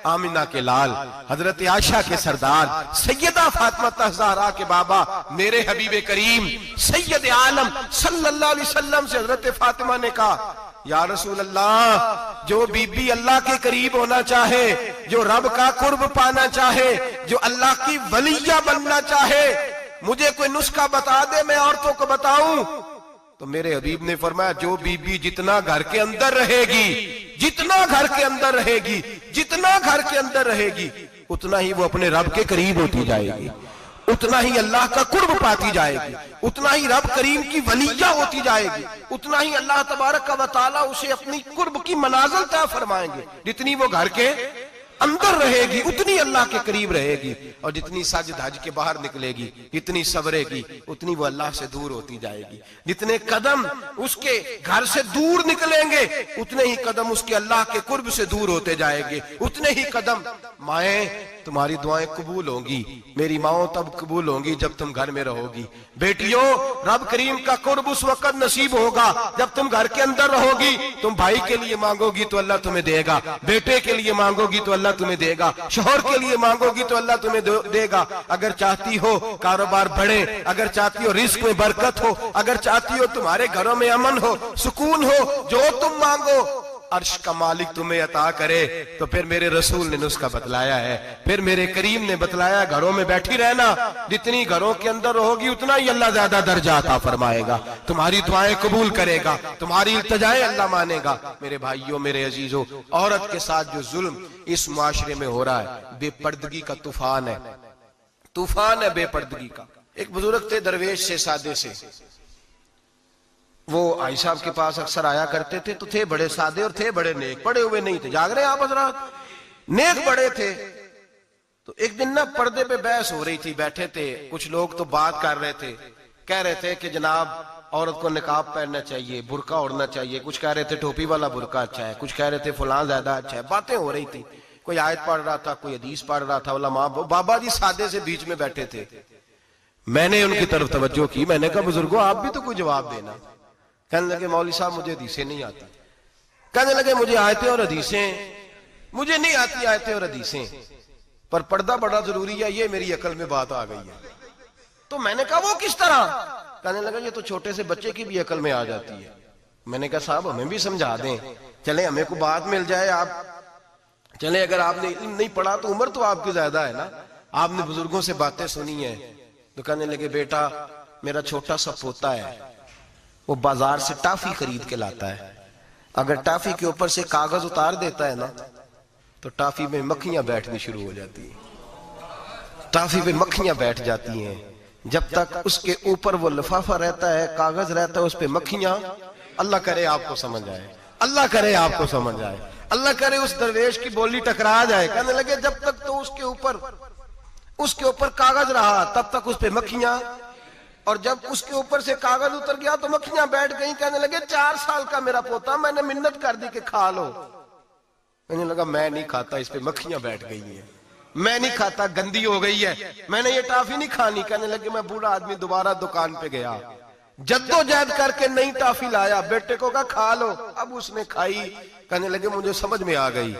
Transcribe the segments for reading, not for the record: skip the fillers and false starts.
آمنہ کے لال، حضرت عائشہ کے سردار، سیدہ فاطمہ زہرا کے بابا، میرے حبیب کریم سید عالم صلی اللہ علیہ وسلم سے حضرت فاطمہ نے کہا یا رسول اللہ، جو بی بی اللہ کے قریب ہونا چاہے، جو رب کا قرب پانا چاہے، جو اللہ کی ولیہ بننا چاہے، مجھے کوئی نسخہ بتا دے میں عورتوں کو بتاؤں۔ تو میرے حبیب نے فرمایا جو بی بی جتنا گھر کے اندر رہے گی، جتنا گھر کے اندر رہے گی، جتنا گھر کے اندر رہے گی، اتنا ہی وہ اپنے رب کے قریب ہوتی جائے گی، اتنا ہی اللہ کا قرب پاتی جائے گی، اتنا ہی رب کریم کی ولیہ ہوتی جائے گی، اتنا ہی اللہ تبارک و تعالیٰ اسے اپنی قرب کی منازل طے فرمائیں گے۔ جتنی وہ گھر کے اندر رہے گی اتنی اللہ کے قریب رہے گی، اور جتنی سج دھج کے باہر نکلے گی، جتنی صبرے گی، اتنی وہ اللہ سے دور ہوتی جائے گی۔ جتنے قدم اس کے گھر سے دور نکلیں گے اتنے ہی قدم اس کے اللہ کے قرب سے دور ہوتے جائیں گے، اتنے ہی قدم۔ مائیں تمہاری دعائیں قبول ہوں گی، میری ماؤں تب قبول ہوں گی جب تم گھر میں رہو گی۔ بیٹیوں رب کریم کا قرب اس وقت نصیب ہوگا جب تم گھر کے اندر رہو گی۔ تم بھائی کے لیے مانگو گی تو اللہ تمہیں دے گا، بیٹے کے لیے مانگو گی تو اللہ تمہیں دے گا، شوہر کے لیے مانگو گی تو اللہ تمہیں دے گا۔ اگر چاہتی ہو کاروبار بڑھے، اگر چاہتی ہو رزق میں برکت ہو، اگر چاہتی ہو تمہارے گھروں میں امن ہو، سکون ہو، جو تم مانگو عرش کا مالک تمہیں عطا کرے۔ تو پھر میرے رسول نے نسخہ بتلایا ہے، پھر میرے کریم نے بتلایا گھروں میں بیٹھی رہنا، جتنی گھروں کے اندر رہوگی اتنا ہی اللہ زیادہ درجہ عطا فرمائے گا، تمہاری دعائیں قبول کرے گا، تمہاری التجائیں اللہ مانے گا۔ میرے بھائیوں میرے عزیزوں، عورت کے ساتھ جو ظلم اس معاشرے میں ہو رہا ہے بے پردگی کا طوفان ہے، طوفان ہے بے پردگی کا۔ ایک بزرگ تھے درویش سے سادے سے، وہ آئی صاحب کے پاس اکثر آیا کرتے تھے، تو تھے بڑے سادے اور تھے بڑے نیک، پڑے ہوئے نہیں تھے، جاگ رہے ہیں آپ حضرات، نیک بڑے تھے۔ تو ایک دن نا پردے پہ بحث ہو رہی تھی، بیٹھے تھے کچھ لوگ تو بات کر رہے تھے، کہہ رہے تھے کہ جناب عورت کو نقاب پہننا چاہیے، برقع اوڑھنا چاہیے، کچھ کہہ رہے تھے ٹوپی والا برقع اچھا ہے، کچھ کہہ رہے تھے فلاں زیادہ اچھا ہے، باتیں ہو رہی تھی، کوئی آیت پڑھ رہا تھا، کوئی حدیث پڑھ رہا تھا، علماء بابا جی سادے سے بیچ میں بیٹھے تھے۔ میں نے ان کی طرف توجہ کی، میں نے کہا بزرگوں آپ بھی تو کوئی جواب دینا۔ کہنے لگے مولوی صاحب مجھے حدیثیں نہیں آتی، کہنے لگے مجھے آیتیں اور حدیثیں مجھے نہیں آتی، آیتیں اور حدیثیں، پر پردہ بڑا ضروری ہے، یہ میری عقل میں بات آ گئی ہے۔ تو میں نے کہا وہ کس طرح؟ کہنے لگا یہ تو چھوٹے سے بچے کی بھی عقل میں آ جاتی ہے۔ میں نے کہا صاحب ہمیں بھی سمجھا دیں، چلیں ہمیں کو بات مل جائے، آپ چلیں اگر آپ نے علم نہیں پڑھا تو عمر تو آپ کی زیادہ ہے نا، آپ نے بزرگوں سے باتیں سنی ہیں۔ تو کہنے لگے بیٹا میرا چھوٹا سا پوتا ہے، وہ بازار سے ٹافی خرید کے لاتا ہے، اگر ٹافی کے اوپر سے کاغذ اتار دیتا ہے نا تو ٹافی میں مکھیاں بیٹھنی شروع ہو جاتی ہیں، ٹافی پہ مکھیاں بیٹھ جاتی ہیں، جب تک اس کے اوپر وہ لفافہ رہتا ہے، کاغذ رہتا ہے، اس پہ مکھیاں، اللہ کرے آپ کو سمجھ آئے، اللہ کرے آپ کو سمجھ آئے، اللہ کرے اس درویش کی بولی ٹکرا جائے۔ کہنے لگے جب تک تو اس کے اوپر کاغذ رہا تب تک اس پہ مکھیاں، اور جب اس کے اوپر سے کاغذ اتر گیا تو مکھیاں بیٹھ گئیں۔ کہنے لگے 4 سال کا میرا پوتا، میں نے منت کر دی کہ کھا لو، کہنے لگا میں نہیں کھاتا، اس پہ مکھیاں بیٹھ گئی ہیں، میں نہیں کھاتا، گندی ہو گئی ہے، میں نے یہ ٹافی نہیں کھانی۔ کہنے لگے میں بوڑھا آدمی دوبارہ دکان پہ گیا، جدوجہد کر کے نئی ٹافی لایا، بیٹے کو کہا کھا لو، اب اس نے کھائی۔ کہنے لگے مجھے سمجھ میں آ گئی،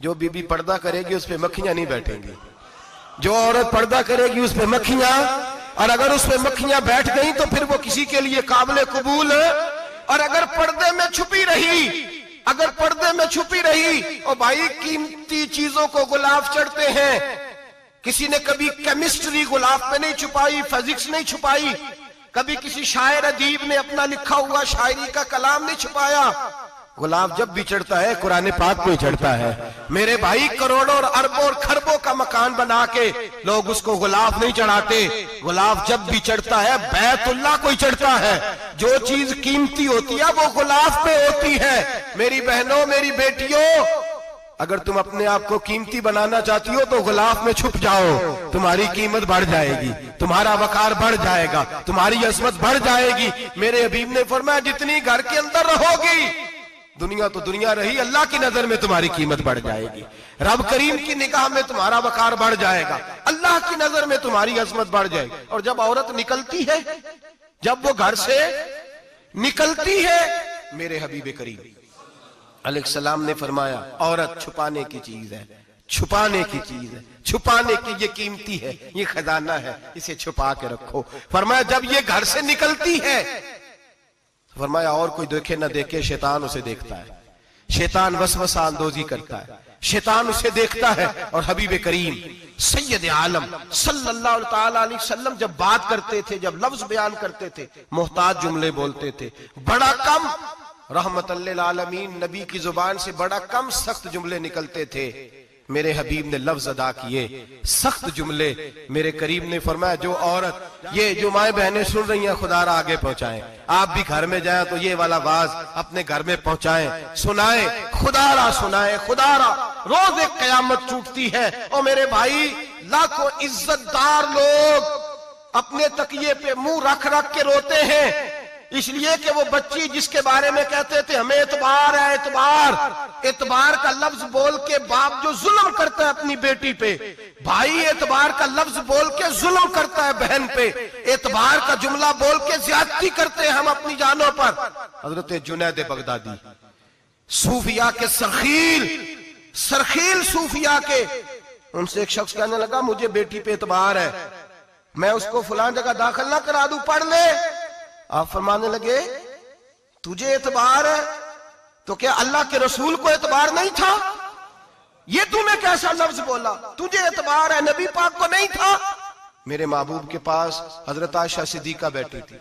جو بی بی پردہ کرے گی اس پہ مکھیاں نہیں بیٹھیں گی، جو عورت پردہ کرے گی اس پہ مکھیاں، اور اگر اس پہ مکھیاں بیٹھ گئیں تو پھر وہ کسی کے لیے قابل قبول ہے۔ اور اگر پردے میں چھپی رہی اور بھائی قیمتی چیزوں کو غلاف چڑھتے ہیں، کسی نے کبھی کیمسٹری غلاف پہ نہیں چھپائی، فزکس نہیں چھپائی، کبھی کسی شاعر ادیب نے اپنا لکھا ہوا شاعری کا کلام نہیں چھپایا، غلاف جب بھی چڑھتا ہے قرآن پاک میں چڑھتا ہے۔ میرے بھائی کروڑوں اور اربوں اور خربوں کا مکان بنا کے لوگ اس کو غلاف نہیں چڑھاتے، غلاف جب بھی چڑھتا ہے بیت اللہ کو ہی چڑھتا ہے۔ جو چیز قیمتی ہوتی ہے وہ غلاف پہ ہوتی ہے۔ میری بہنوں میری بیٹیوں، اگر تم اپنے آپ کو قیمتی بنانا چاہتی ہو تو غلاف میں چھپ جاؤ، تمہاری قیمت بڑھ جائے گی، تمہارا وقار بڑھ جائے گا، تمہاری عظمت بڑھ جائے گی۔ میرے حبیب نے فرمایا جتنی گھر کے اندر رہو گی، دنیا تو دنیا رہی، اللہ کی نظر میں تمہاری قیمت بڑھ جائے گی، رب کریم کی نگاہ میں تمہارا وقار بڑھ جائے گا، اللہ کی نظر میں تمہاری عظمت بڑھ جائے گی۔ اور جب عورت نکلتی ہے، جب وہ گھر سے نکلتی ہے، میرے حبیب کریم علیہ السلام نے فرمایا عورت چھپانے کی چیز ہے، چھپانے کی چیز ہے، چھپانے کی یہ قیمتی ہے، یہ خزانہ ہے، اسے چھپا کے رکھو۔ فرمایا جب یہ گھر سے نکلتی ہے، فرمایا اور کوئی دیکھے نہ دیکھے شیطان اسے دیکھتا ہے، شیطان وسوسہ اندوزی کرتا ہے، شیطان اسے دیکھتا ہے۔ اور حبیب کریم سید عالم صلی اللہ تعالی علیہ وسلم جب بات کرتے تھے، جب لفظ بیان کرتے تھے، محتاط جملے بولتے تھے، بڑا کم، رحمت للعالمین نبی کی زبان سے بڑا کم سخت جملے نکلتے تھے۔ میرے حبیب نے لفظ ادا کیے، سخت جملے۔ میرے کریم نے فرمایا جو عورت، یہ جو مائیں بہنیں سن رہی ہیں، خدا را آگے پہنچائیں، آپ بھی گھر میں جائیں تو یہ والا واز اپنے گھر میں پہنچائیں، سنائیں، خدا را سنائیں، خدا را۔ روز ایک قیامت ٹوٹتی ہے اور میرے بھائی لاکھوں عزت دار لوگ اپنے تکیے پہ منہ رکھ رکھ کے روتے ہیں، اس لیے کہ وہ بچی جس کے بارے میں کہتے تھے ہمیں اعتبار ہے، اعتبار، اعتبار کا لفظ بول کے باپ جو ظلم کرتا ہے اپنی بیٹی پہ، بھائی اعتبار کا لفظ بول کے ظلم کرتا ہے بہن پہ، اعتبار کا جملہ بول کے زیادتی کرتے ہیں ہم اپنی جانوں پر۔ حضرت جنید بغدادی صوفیاء کے سرخیل صوفیاء کے، ان سے ایک شخص کہنے لگا مجھے بیٹی پہ اعتبار ہے، میں اس کو فلان جگہ داخل نہ کرا دوں، پڑھ لے۔ آپ فرمانے لگے تجھے اعتبار ہے تو کیا اللہ کے رسول کو اعتبار نہیں تھا؟ یہ تو نے کیسا لفظ بولا؟ تجھے اعتبار ہے، نبی پاک کو نہیں تھا؟ میرے محبوب کے پاس حضرت عائشہ صدیقہ بیٹھی تھی،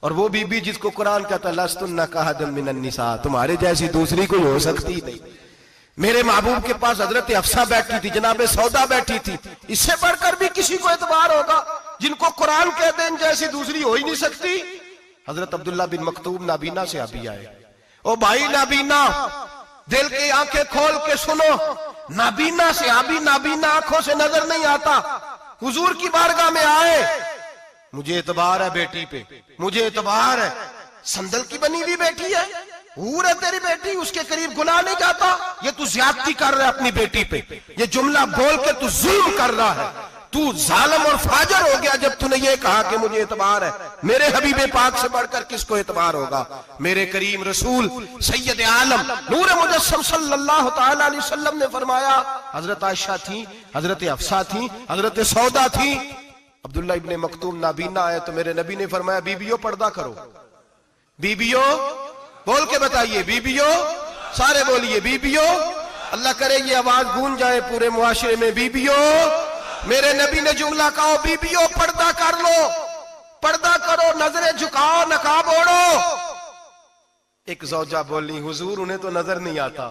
اور وہ بی بی جس کو قرآن کہتا لستن کاحد من النساء، تمہارے جیسی دوسری کوئی ہو سکتی نہیں۔ میرے محبوب کے پاس حضرت حفصہ بیٹھی تھی، جناب سودا بیٹھی تھی، اس سے بڑھ کر بھی کسی کو اعتبار ہوگا؟ جن کو قرآن کہتے ہیں ان جیسی دوسری ہو ہی نہیں سکتی۔ حضرت عبداللہ بن مکتوم نابینا سے ابھی آئے، او بھائی نابینا دل کی آنکھیں کھول کے سنو، نابینا سے ابھی نابینا آنکھوں سے نظر نہیں آتا، حضور کی بارگاہ میں آئے، مجھے اعتبار ہے بیٹی پہ، مجھے اعتبار ہے، سندل کی بنی ہوئی بیٹی ہے، حور ہے تیری بیٹی، اس کے قریب گناہ نہیں جاتا، یہ تو زیادتی کر رہا ہے اپنی بیٹی پہ، یہ جملہ بول کے تو ظلم کر رہا ہے، تو ظالم اور فاجر ہو گیا جب تو نے یہ کہا کہ مجھے اعتبار ہے۔ میرے حبیب پاک سے بڑھ کر کس کو اعتبار ہوگا؟ میرے کریم رسول سید عالم نور مجسم صلی اللہ تعالی علیہ وسلم نے فرمایا، حضرت عائشہ تھی، حضرت حفصہ تھی، حضرت سودا تھی، عبداللہ ابن مکتوم نابینا آئے تو میرے نبی نے فرمایا بیبیوں پردہ کرو، بیبیوں بول کے بتائیے، بیبیوں سارے بولیے، بیبیوں، اللہ کرے یہ آواز گونج جائے پورے معاشرے میں، بیبیوں۔ میرے نبی نے جملہ کہا بیبیوں پردہ کر لو، پردہ کرو، نظریں جھکاؤ، نقاب اوڑھو۔ ایک زوجہ بولی حضور انہیں تو نظر نہیں آتا،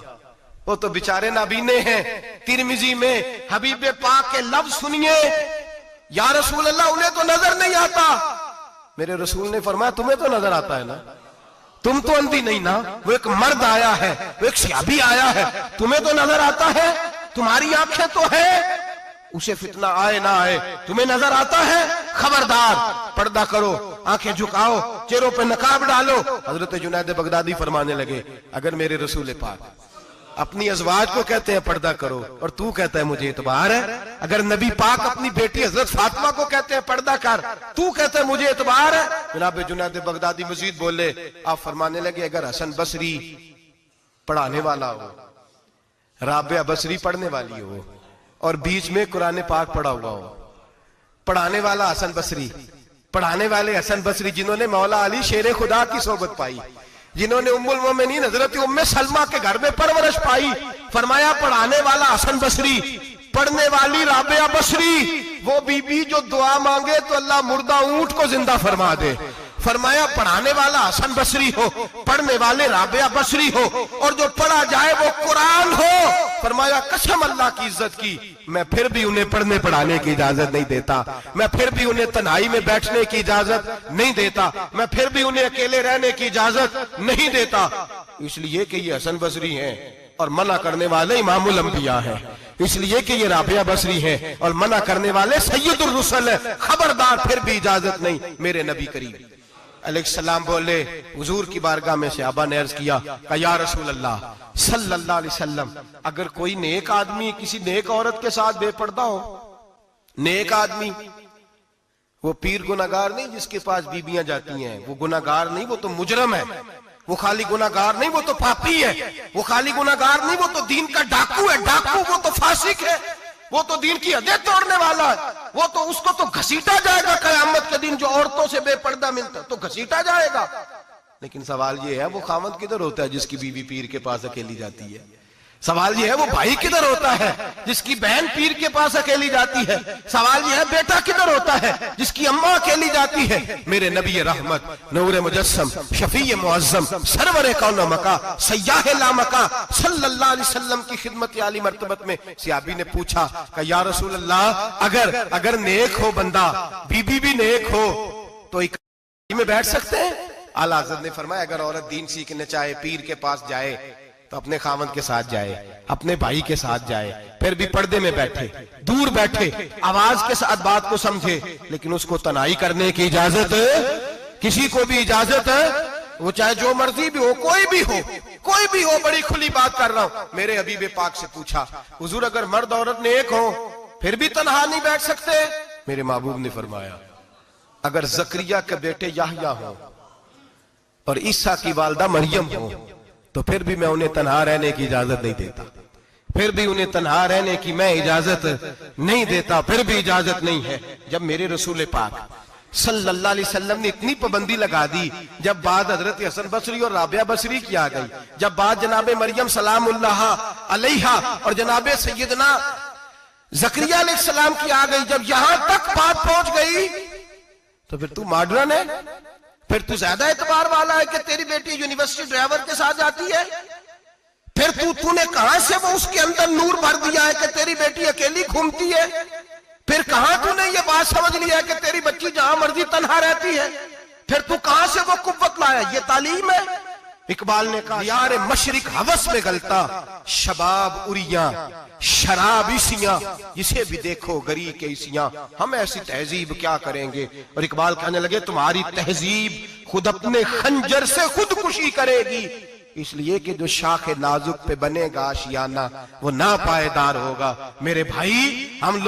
وہ تو بیچارے نابینے ہیں۔ ترمذی میں حبیب پاک کے لفظ سنیے، یا رسول اللہ انہیں تو نظر نہیں آتا۔ میرے رسول نے فرمایا تمہیں تو نظر آتا ہے نا، تم تو اندھی نہیں نا، وہ ایک مرد آیا ہے، وہ ایک صحابی آیا ہے، تمہیں تو نظر آتا ہے، تمہاری آنکھیں تو ہیں، اسے فتنہ آئے نہ آئے تمہیں نظر آتا ہے، خبردار پردہ کرو، آنکھیں جھکاؤ، چہروں پہ نقاب ڈالو۔ حضرت جنید بغدادی فرمانے لگے اگر میرے رسول پاک اپنی ازواج کو کہتے ہیں پردہ کرو اور تو کہتا ہے مجھے اعتبار ہے، اگر نبی پاک اپنی بیٹی حضرت فاطمہ کو کہتے ہیں پردہ کر، تو کہتا ہے مجھے اعتبار ہے۔ جناب جنید بغدادی مزید بولے، آپ فرمانے لگے اگر حسن بصری پڑھانے والا ہو، رابعہ بصری پڑھنے والی ہو، اور بیچ میں قرآن پاک پڑھا ہوا ہو، پڑھانے والا حسن بصری، پڑھانے والے حسن بصری جنہوں نے مولا علی شیر خدا کی صحبت پائی، جنہوں نے ام المومنین حضرت ام سلمہ کے گھر میں پرورش پائی، فرمایا پڑھانے والا حسن بصری، پڑھنے والی رابعہ بصری، وہ بی بی جو دعا مانگے تو اللہ مردہ اونٹ کو زندہ فرما دے۔ فرمایا پڑھانے والا حسن بصری ہو، پڑھنے والے رابعہ بصری ہو، اور جو پڑھا جائے وہ قرآن ہو۔ فرمایا قسم اللہ کی عزت کی میں پھر بھی انہیں پڑھنے پڑھانے کی اجازت نہیں دیتا، میں پھر بھی انہیں تنہائی میں بیٹھنے کی اجازت نہیں دیتا، میں پھر بھی انہیں اکیلے رہنے کی اجازت نہیں دیتا، اس لیے کہ یہ حسن بصری ہیں اور منع کرنے والے امام الانبیاء ہیں، اس لیے کہ یہ رابعہ بصری ہیں اور منع کرنے والے سید الرسل ہیں، خبردار پھر بھی اجازت نہیں۔ میرے نبی کریم علیہ السلام بولے، حضور کی بارگاہ میں صحابہ نے عرض کیا کہ یا رسول اللہ صلی اللہ علیہ وسلم اگر کوئی نیک آدمی کسی نیک عورت کے ساتھ بے پردہ ہو، نیک آدمی وہ پیر گناہگار نہیں جس کے پاس بیبیاں جاتی ہیں، وہ گناہگار نہیں، وہ تو مجرم ہے، وہ خالی گناہگار نہیں، وہ تو پاپی ہے، وہ خالی گناہگار نہیں، وہ تو دین کا ڈاکو ہے، ڈاکو وہ تو فاسق ہے، وہ تو دین کی حدیں توڑنے والا ہے، وہ تو اس کو تو گھسیٹا جائے گا قیامت کے دن، جو عورتوں سے بے پردہ ملتا تو گھسیٹا جائے گا۔ لیکن سوال یہ ہے وہ خاوند کدھر ہوتا ہے جس کی بیوی پیر کے پاس اکیلی جاتی ہے؟ سوال یہ ہے وہ بھائی کدھر ہوتا ہے جس کی بہن پیر کے پاس اکیلی جاتی ہے؟ سوال یہ ہے بیٹا کدھر ہوتا ہے جس کی اماں اکیلی جاتی ہے؟ میرے نبی رحمت، نور مجسم، شفیع معظم، سرور کون مکا، سیاح لامکا صلی اللہ علیہ وسلم کی خدمت عالی مرتبت میں صحابی نے پوچھا کہ یا رسول اللہ اگر نیک ہو بندہ، بی بی بھی نیک ہو تو ایک میں بیٹھ سکتے ہیں؟ اعلیٰ حضرت نے فرمایا اگر عورت دین سیکھنے چاہے، پیر کے پاس جائے تو اپنے خاوند کے ساتھ جائے، اپنے بھائی کے ساتھ جائے، پھر بھی پردے میں بیٹھے، دور بیٹھے، آواز کے ساتھ بات کو سمجھے، لیکن اس کو تنہائی کرنے کی اجازت ہے؟ کسی کو بھی اجازت ہے؟ وہ چاہے جو مرضی بھی ہو، کوئی بھی ہو، بڑی کھلی بات کر رہا ہوں۔ میرے حبیب پاک سے پوچھا حضور اگر مرد عورت نیک ہو پھر بھی تنہا نہیں بیٹھ سکتے؟ میرے محبوب نے فرمایا اگر زکریا کے بیٹے یحییٰ ہوں اور عیسیٰ کی والدہ مریم ہو تو پھر بھی میں انہیں تنہا رہنے کی اجازت نہیں دیتا، پھر بھی انہیں تنہا رہنے کی میں اجازت نہیں دیتا، پھر بھی اجازت نہیں ہے۔ جب میرے رسول پاک صلی اللہ علیہ وسلم نے اتنی پابندی لگا دی، جب بات حضرت حسن بصری اور رابعہ بصری کی آ گئی، جب بات جناب مریم سلام اللہ علیہا اور جناب سیدنا زکریا علیہ السلام کی آ گئی، جب یہاں تک بات پہنچ گئی تو پھر تو ماڈرن ہے، پھر تو زیادہ اعتبار والا ہے کہ تیری بیٹی یونیورسٹی ڈرائیور کے ساتھ جاتی ہے، پھر تو نے کہاں سے وہ اس کے اندر نور بھر دیا ہے کہ تیری بیٹی اکیلی گھومتی ہے، پھر کہاں تو نے یہ بات سمجھ لیا ہے کہ تیری بچی جہاں مرضی تنہا رہتی ہے، پھر تو کہاں سے وہ قوت لایا؟ یہ تعلیم ہے؟ اقبال نے کہا یار مشرق ہوس میں گلتا، شباب اریاں شراب عیسیاں، اسے بھی دیکھو گری کے عیسیاں، ہم ایسی تہذیب کیا کریں گے؟ اور اقبال کہنے لگے تمہاری تہذیب خود اپنے خنجر سے خودکشی کرے گی، اس لیے کہ جو شاخ نازک پہ بنے گا آشیانہ وہ ناپائیدار ہوگا۔ میرے بھائی ہم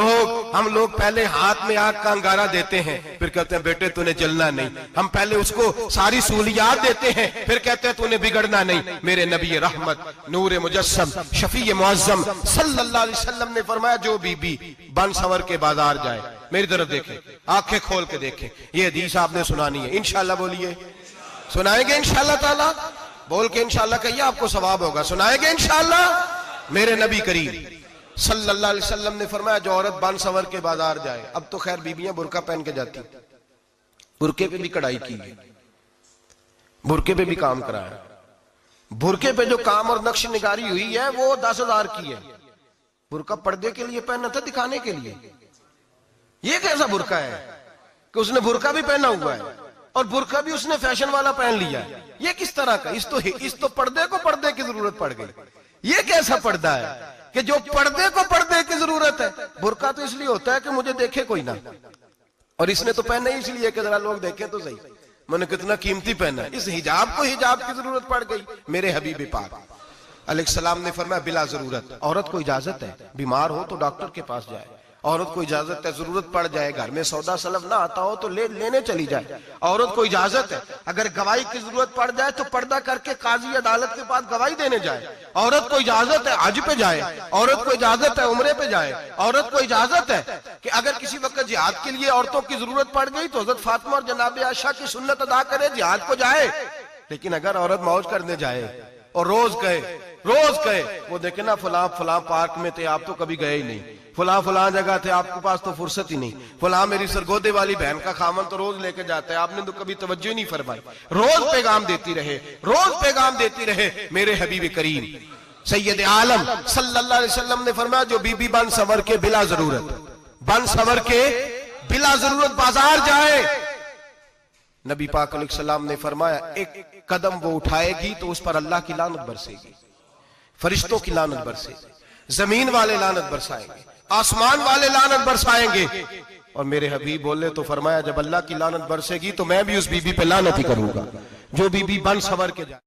لوگ پہلے ہاتھ میں آگ کا انگارہ دیتے ہیں، پھر کہتے ہیں بیٹے تو نے جلنا نہیں، ہم پہلے اس کو ساری سہولیات دیتے ہیں، پھر کہتے ہیں تو نے بگڑنا نہیں۔ میرے نبی رحمت، نور مجسم، شفیع معظم صلی اللہ علیہ وسلم نے فرمایا جو بی بی بن سنور کے بازار جائے، میری طرف دیکھیں، آنکھیں کھول کے دیکھیں، یہ حدیث آپ نے سنانی ہے، انشاءاللہ بولیے، سنائیں گے انشاءاللہ تعالی؟ بول کے انشاءاللہ کہیے آپ کو ثواب ہوگا، سنائیں گے انشاءاللہ؟ میرے نبی کریم صلی اللہ علیہ وسلم نے فرمایا جو عورت بن سنور کے بازار جائے، اب تو خیر بیویاں برقع پہن کے جاتی، برقعے پہ بھی کڑھائی کی ہے، برقعے پہ بھی کام کرایا، برقعے پہ جو کام اور نقش نگاری ہوئی ہے وہ 10,000 کی ہے۔ برقع پردے کے لیے پہننا تھا، دکھانے کے لیے؟ یہ کیسا برقع ہے کہ اس نے برقع بھی پہنا ہوا ہے اور برقع بھی اس نے فیشن والا پہن لیا ہے؟ یہ کس طرح کا؟ اس تو پردے کو پردے کی ضرورت پڑ گئی۔ یہ کیسا پردہ ہے کہ جو پردے کو پردے کی ضرورت ہے؟ برقع تو اس لیے ہوتا ہے کہ مجھے دیکھے کوئی نہ، اور اس نے تو پہنا ہی اس لیے کہ ذرا لوگ دیکھیں تو صحیح میں نے کتنا قیمتی پہنا ہے۔ اس حجاب کو حجاب کی ضرورت پڑ گئی۔ میرے حبیب پاک علیہ السلام نے فرمایا بلا ضرورت، عورت کو اجازت ہے بیمار ہو تو ڈاکٹر کے پاس جائے، عورت کو اجازت ہے ضرورت پڑ جائے گھر میں سودا سلف نہ آتا ہو تو لینے چلی جائے، عورت کو اجازت ہے اگر گواہی کی ضرورت پڑ جائے تو پردہ کر کے قاضی عدالت کے پاس گواہی دینے جائے، عورت کو اجازت ہے حج پہ جائے، عورت کو اجازت ہے عمرے پہ جائے، عورت کو اجازت ہے کہ اگر کسی وقت جہاد کے لیے عورتوں کی ضرورت پڑ گئی تو حضرت فاطمہ اور جناب عائشہ کی سنت ادا کرے، جہاد کو جائے۔ لیکن اگر عورت موج کرنے جائے اور روز کہے وہ دیکھیں نا فلاں پارک میں تھے آپ تو کبھی گئے ہی نہیں، فلاں جگہ تھے آپ کے پاس تو فرصت ہی نہیں، فلاں میری سرگودے والی بہن کا خامن تو روز لے کے جاتا ہے آپ نے تو کبھی توجہ ہی نہیں فرمائی۔ روز پیغام دیتی رہے۔ میرے حبیب کریم سید عالم صلی اللہ علیہ وسلم نے فرمایا جو بی بی بن سنور کے بلا ضرورت بازار جائے، نبی پاک علیہ السلام نے فرمایا ایک قدم وہ اٹھائے گی تو اس پر اللہ کی لعنت برسے گی، فرشتوں کی لعنت برسے گی، زمین والے لعنت برسائیں گے، آسمان والے لعنت برسائیں گے۔ اور میرے حبیب بولے تو فرمایا جب اللہ کی لعنت برسے گی تو میں بھی اس بی بی پہ لعنت ہی کروں گا جو بی بی بن سنور کے جائے۔